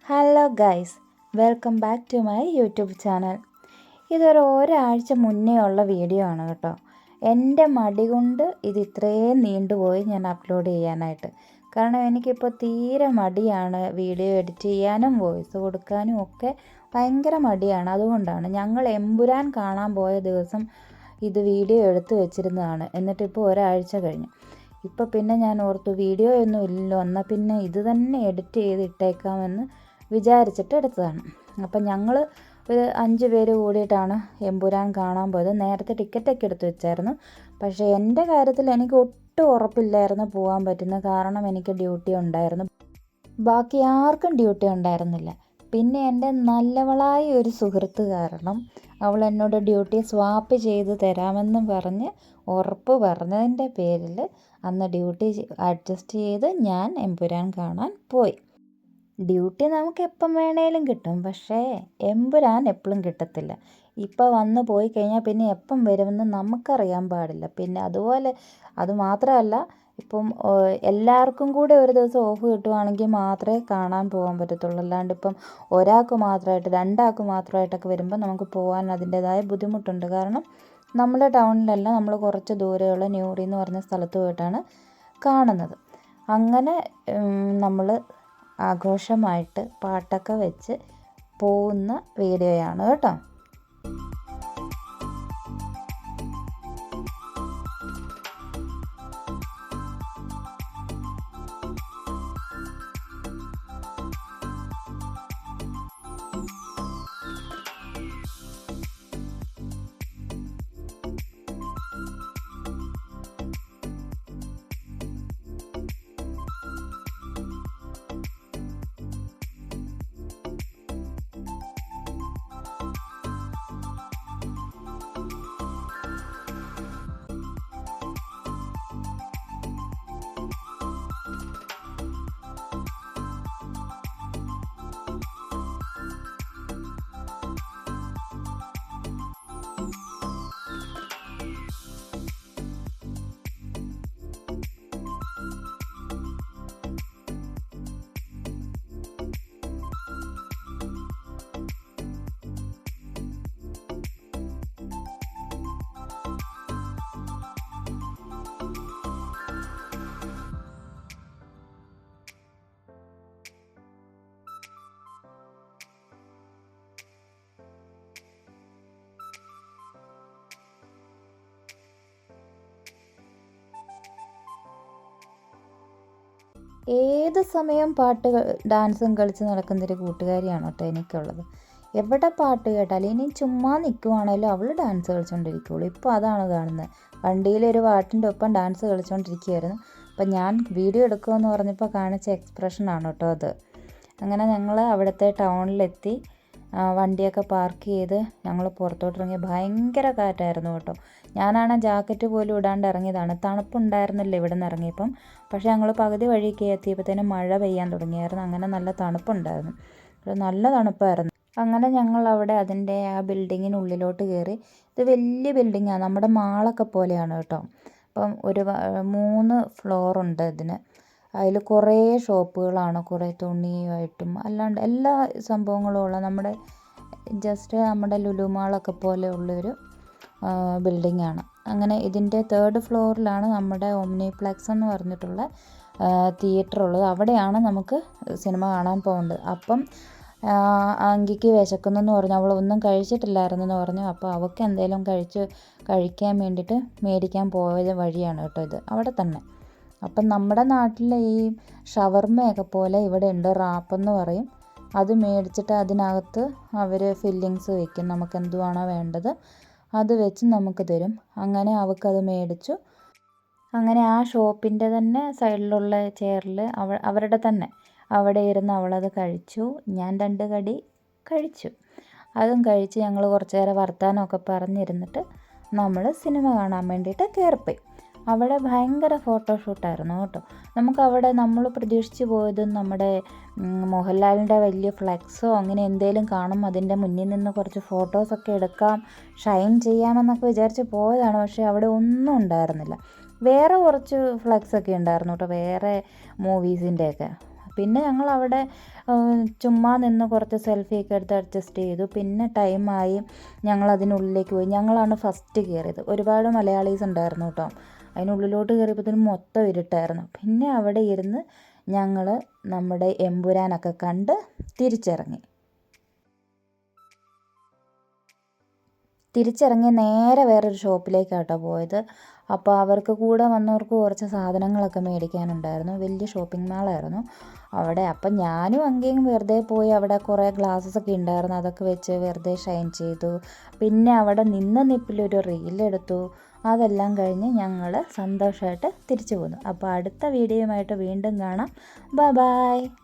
Hello guys, welcome back to my YouTube channel. ഒരാഴ്ച മുന്നേ ഉള്ള വീഡിയോ ആണ് കേട്ടോ. എൻ്റെ മടി കൊണ്ട് ഇത് ഇത്രയും നീണ്ടുപോയി ഞാൻ അപ്ലോഡ് ചെയ്യാനായിട്ട്. കാരണം എനിക്കിപ്പോൾ തീരെ മടിയാണ്. വീഡിയോ എഡിറ്റ് ചെയ്യാനും വോയിസ് കൊടുക്കാനും ഒക്കെ ഭയങ്കര മടിയാണ്. അതുകൊണ്ടാണ് ഞങ്ങൾ എമ്പുരാൻ കാണാൻ പോയ ദിവസം ഇത് വീഡിയോ എടുത്തു വെച്ചിരുന്നതാണ്. എന്നിട്ടിപ്പോൾ ഒരാഴ്ച കഴിഞ്ഞു. ഇപ്പോൾ പിന്നെ ഞാൻ ഓർത്തു വീഡിയോ ഒന്നും ഇല്ലല്ലോ, എന്നാൽ പിന്നെ ഇത് തന്നെ എഡിറ്റ് ചെയ്ത് ഇട്ടേക്കാമെന്ന് വിചാരിച്ചിട്ട് എടുത്തതാണ്. അപ്പം ഞങ്ങൾ ഒരു 5 പേര് കൂടിയിട്ടാണ് എമ്പുരാൻ കാണാൻ പോയത്. നേരത്തെ ടിക്കറ്റൊക്കെ എടുത്ത് വെച്ചായിരുന്നു. പക്ഷേ എൻ്റെ കാര്യത്തിൽ എനിക്ക് ഒട്ടും ഉറപ്പില്ലായിരുന്നു പോകാൻ പറ്റുന്ന. കാരണം എനിക്ക് ഡ്യൂട്ടി ഉണ്ടായിരുന്നു, ബാക്കി ആർക്കും ഡ്യൂട്ടി ഉണ്ടായിരുന്നില്ല. പിന്നെ എൻ്റെ നല്ലവളായ ഒരു സുഹൃത്ത് കാരണം അവൾ എന്നോട് ഡ്യൂട്ടി സ്വാപ്പ് ചെയ്ത് തരാമെന്ന് പറഞ്ഞ് ഉറപ്പ് പറഞ്ഞതിൻ്റെ പേരിൽ അന്ന് ഡ്യൂട്ടി അഡ്ജസ്റ്റ് ചെയ്ത് ഞാൻ എമ്പുരാൻ കാണാൻ പോയി. ഡ്യൂട്ടി നമുക്ക് എപ്പം വേണേലും കിട്ടും, പക്ഷേ എമ്പുരാൻ എപ്പോഴും കിട്ടത്തില്ല. ഇപ്പോൾ വന്ന് പോയി കഴിഞ്ഞാൽ പിന്നെ എപ്പം വരുമെന്ന് നമുക്കറിയാൻ പാടില്ല. പിന്നെ അതുപോലെ അതുമാത്രമല്ല, ഇപ്പം എല്ലാവർക്കും കൂടെ ഒരു ദിവസം ഓഫ് കിട്ടുവാണെങ്കിൽ മാത്രമേ കാണാൻ പോകാൻ പറ്റത്തുള്ളൂ. അല്ലാണ്ട് ഇപ്പം ഒരാൾക്ക് മാത്രമായിട്ട് 2 ആൾക്ക് മാത്രമായിട്ടൊക്കെ വരുമ്പോൾ നമുക്ക് പോകാൻ അതിൻ്റേതായ ബുദ്ധിമുട്ടുണ്ട്. കാരണം നമ്മുടെ ടൗണിലല്ല, നമ്മൾ കുറച്ച് ദൂരെയുള്ള ന്യൂറി എന്ന് പറഞ്ഞ സ്ഥലത്ത് പോയിട്ടാണ് കാണുന്നത്. അങ്ങനെ നമ്മൾ ആഘോഷമായിട്ട് പാട്ടൊക്കെ വെച്ച് പോകുന്ന വീഡിയോയാണ് കേട്ടോ. ഏത് സമയം പാട്ട് ഡാൻസും കളിച്ച് നടക്കുന്നൊരു കൂട്ടുകാരിയാണ് കേട്ടോ എനിക്കുള്ളത്. എവിടെ പാട്ട് കേട്ടാലും ഇനി ചുമ്മാ നിൽക്കുവാണേലും അവൾ ഡാൻസ് കളിച്ചുകൊണ്ടിരിക്കുകയുള്ളൂ. ഇപ്പോൾ അതാണ് കാണുന്നത്. വണ്ടിയിലൊരു പാട്ടിൻ്റെ ഒപ്പം ഡാൻസ് കളിച്ചുകൊണ്ടിരിക്കുകയായിരുന്നു. അപ്പം ഞാൻ വീഡിയോ എടുക്കുമെന്ന് പറഞ്ഞപ്പോൾ കാണിച്ച എക്സ്പ്രഷനാണ് കേട്ടോ അത്. അങ്ങനെ ഞങ്ങൾ അവിടുത്തെ ടൗണിലെത്തി. വണ്ടിയൊക്കെ പാർക്ക് ചെയ്ത് ഞങ്ങൾ പുറത്തോട്ടിറങ്ങി. ഭയങ്കര കാറ്റായിരുന്നു കേട്ടോ. ഞാനാണ് ജാക്കറ്റ് പോലും ഇടാണ്ട് ഇറങ്ങിയതാണ്. തണുപ്പുണ്ടായിരുന്നില്ല ഇവിടെ നിന്ന് ഇറങ്ങിയപ്പം. പക്ഷേ ഞങ്ങൾ പകുതി വഴിക്ക് എത്തിയപ്പോഴത്തേനും മഴ പെയ്യാൻ തുടങ്ങിയായിരുന്നു. അങ്ങനെ നല്ല തണുപ്പുണ്ടായിരുന്നു, നല്ല തണുപ്പായിരുന്നു. അങ്ങനെ ഞങ്ങൾ അവിടെ അതിൻ്റെ ആ ബിൽഡിങ്ങിനുള്ളിലോട്ട് കയറി. ഇത് വലിയ ബിൽഡിങ്ങാണ്, നമ്മുടെ മാളൊക്കെ പോലെയാണ് കേട്ടോ. അപ്പം 3 ഫ്ലോറുണ്ട് ഇതിന്. അതിൽ കുറേ ഷോപ്പുകളാണ്, കുറേ തുണിയായിട്ടും അല്ലാണ്ട് എല്ലാ സംഭവങ്ങളും ഉള്ള നമ്മുടെ ലുലു മാളൊക്കെ പോലെ ഉള്ളൊരു ബിൽഡിങ്ങാണ്. അങ്ങനെ ഇതിൻ്റെ 3rd ഫ്ലോറിലാണ് നമ്മുടെ ഓംനിപ്ലെക്സ് എന്ന് പറഞ്ഞിട്ടുള്ള തിയേറ്റർ ഉള്ളത്. അവിടെയാണ് നമുക്ക് സിനിമ കാണാൻ പോകേണ്ടത്. അപ്പം അങ്കിക്ക് വിശക്കുന്നെന്ന് പറഞ്ഞു. അവൾ ഒന്നും കഴിച്ചിട്ടില്ലായിരുന്നെന്ന് പറഞ്ഞു. അപ്പോൾ അവൾക്ക് എന്തെങ്കിലും കഴിക്കാൻ വേണ്ടിയിട്ട് മേടിക്കാൻ പോയ വഴിയാണ് കേട്ടോ ഇത്, അവിടെ തന്നെ. അപ്പം നമ്മുടെ നാട്ടിലെ ഈ ഷവർമ്മയൊക്കെ പോലെ ഇവിടെ ഉണ്ട്, റാപ്പെന്ന് പറയും. അത് മേടിച്ചിട്ട് അതിനകത്ത് അവർ ഫില്ലിങ്സ് വയ്ക്കും. നമുക്ക് എന്തുവാണോ വേണ്ടത് അത് വെച്ച് നമുക്ക് തരും. അങ്ങനെ അവൾക്കത് മേടിച്ചു. അങ്ങനെ ആ ഷോപ്പിൻ്റെ തന്നെ സൈഡിലുള്ള ചെയറിൽ അവരുടെ തന്നെ അവിടെ ഇരുന്ന് അവളത് കഴിച്ചു. ഞാൻ 2 കടി കഴിച്ചു. അതും കഴിച്ച് ഞങ്ങൾ കുറച്ച് നേരം വർത്തമാനമൊക്കെ പറഞ്ഞിരുന്നിട്ട് നമ്മൾ സിനിമ കാണാൻ വേണ്ടിയിട്ട് കയറിപ്പോയി. അവിടെ ഭയങ്കര ഫോട്ടോഷൂട്ടായിരുന്നു കേട്ടോ. നമുക്കവിടെ നമ്മൾ പ്രതീക്ഷിച്ച് പോയതും നമ്മുടെ മോഹൻലാലിൻ്റെ വലിയ ഫ്ലെക്സോ അങ്ങനെ എന്തെങ്കിലും കാണും, അതിൻ്റെ മുന്നിൽ നിന്ന് കുറച്ച് ഫോട്ടോസൊക്കെ എടുക്കാം, ഷൈൻ ചെയ്യാമെന്നൊക്കെ വിചാരിച്ച് പോയതാണ്. പക്ഷേ അവിടെ ഒന്നും ഉണ്ടായിരുന്നില്ല. വേറെ കുറച്ച് ഫ്ലെക്സൊക്കെ ഉണ്ടായിരുന്നു കേട്ടോ, വേറെ മൂവീസിൻ്റെയൊക്കെ. പിന്നെ ഞങ്ങളവിടെ ചുമ്മാ നിന്ന് കുറച്ച് സെൽഫിയൊക്കെ എടുത്ത് അഡ്ജസ്റ്റ് ചെയ്തു. പിന്നെ ടൈമായി, ഞങ്ങളതിനുള്ളിലേക്ക് പോയി. ഞങ്ങളാണ് ഫസ്റ്റ് കയറിയത്. ഒരുപാട് മലയാളീസ് ഉണ്ടായിരുന്നു കേട്ടോ. അതിനുള്ളിലോട്ട് കയറിയപ്പോഴത്തേനും മൊത്തം ഇരുട്ടായിരുന്നു. പിന്നെ അവിടെ ഇരുന്ന് ഞങ്ങൾ നമ്മുടെ എമ്പുരാനൊക്കെ കണ്ട് തിരിച്ചിറങ്ങി നേരെ വേറൊരു ഷോപ്പിലേക്കാട്ടോ പോയത്. അപ്പോൾ അവർക്ക് കൂടെ വന്നവർക്ക് കുറച്ച് സാധനങ്ങളൊക്കെ മേടിക്കാനുണ്ടായിരുന്നു. വലിയ ഷോപ്പിംഗ് മാളായിരുന്നു അവിടെ. അപ്പം ഞാനും അങ്ങേയും വെറുതെ പോയി. അവിടെ കുറേ ഗ്ലാസ്സൊക്കെ ഉണ്ടായിരുന്നു, അതൊക്കെ വെച്ച് വെറുതെ ഷൈൻ ചെയ്തു. പിന്നെ അവിടെ നിപ്പിലൊരു റീലെടുത്തു. അതെല്ലാം കഴിഞ്ഞ് ഞങ്ങൾ സന്തോഷമായിട്ട് തിരിച്ചു പോന്നു. അപ്പോൾ അടുത്ത വീഡിയോയുമായിട്ട് വീണ്ടും കാണാം. Bye bye.